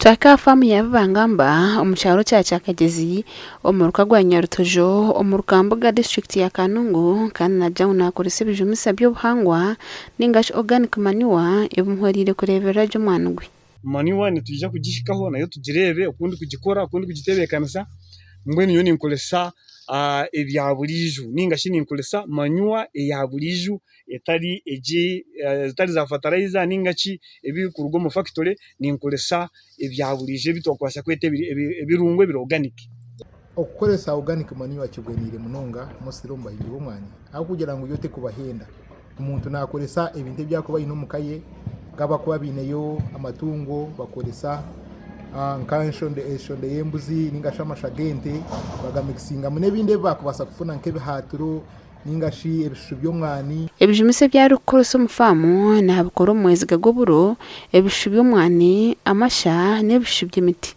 Twakafamu yabangamba omukyaro kya Kyakagezi omuruka gwa Nyarutojo omurukambuga district ya Kanungu kandi najja nakoresa ebijumisa by'obuhangwa ningashi organic manure ebumuhorire kureberera gy'omwana gwe. Manure nitujja kugishikaho nayo tugirebe okundi kugikora okundi kugitebekanisa mbwenu yo ninkolesa ebya bulijo ningashi ninkolesa manure eya bulijo etali za fertilizer ningachi ebi kuruga mu factory ninkolesa ebya bulijo bitokwasa kwete ebirungo biro organic. Okukolesa organic manure kigwenire munonga musiromba ibyo mwani aho kugira ngo yote kubahenda umuntu nakolesa ebintu byakuba ino mukaye gaba kuba bineyo amatungo bakolesa nkanshonde yembuzi ningasha amashagente bagamixinga mune binde bakubasa kufuna nkebihaturo ningashi ebishu by'omwani ebijumise byari kukoresa omufamu nabikora omwezi gagoburo ebishu by'omwani amasha n'ebishu by'emiti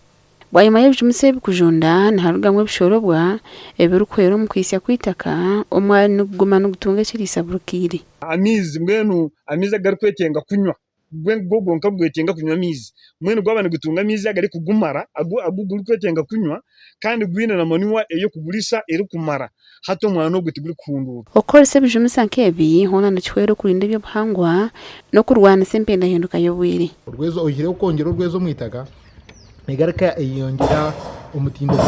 bwayima y'ebijumise bikujunda naharugamwe ebishorobwa ebirukwera omukwisa kwitaka omwani guma n'ogutunga ekirisa burukiri amizi mbwenu amizi agari kwetenga kunywa gogo nkabwetenga kunywa amizi mwene gwabana gutunga amizi agari kugumara aguguru kwetenga kunywa kandi gwina na manure eyo kugulisa eri kumara hato mwana ogwe tiguri kundura okoresa ebijumisa nkebi hona nakikwera kurinda by'obuhangwa no kurwana sempenda hinduka y'obwire urwezo oyire ukongera urwezo mwitaka nigaraka eyongera umutindo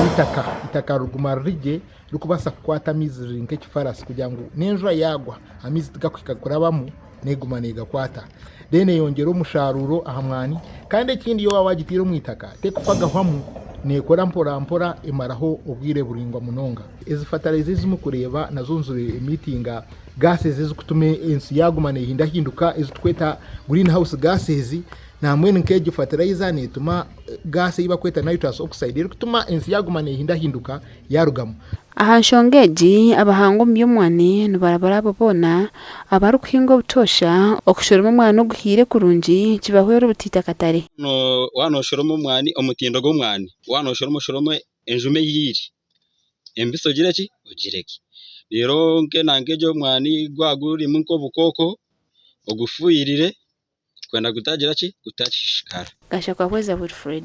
itaka rugumara rije rukubasa kwata amizi rinke kifarasi kugira ngo nenjura yagwa amizi tigakwika kurabamo neguma negakwata dene yongera umusharuro ahamwani kandi ikindi yo wagitira mwitaka tekufaga hwamu nekora mpora imaraho ubwire buringwa munonga ezifatarize zimukureba nazonzure meetinga gases zikutume ensi yagumane hinduka ezitweta greenhouse gases na mwene nkeje fertilizer netuma gas iba kweta nitrous oxide kutuma ensi yagumane hinduka yarugamo aha nshongeji abahango by'omwani nibarabara babona abarukingo butosha okushoroma omwana oguhire kurungi kibahwera butita katare no wanoshoroma omwani omutindo gw'omwani wanoshoroma enjume yiri embiso gireki ogireki rero nke nangeje omwani gwaguri munko bukoko ogufuyirire kwenda gutagira ki gutashishikara gasha kwa kweza Wilfred.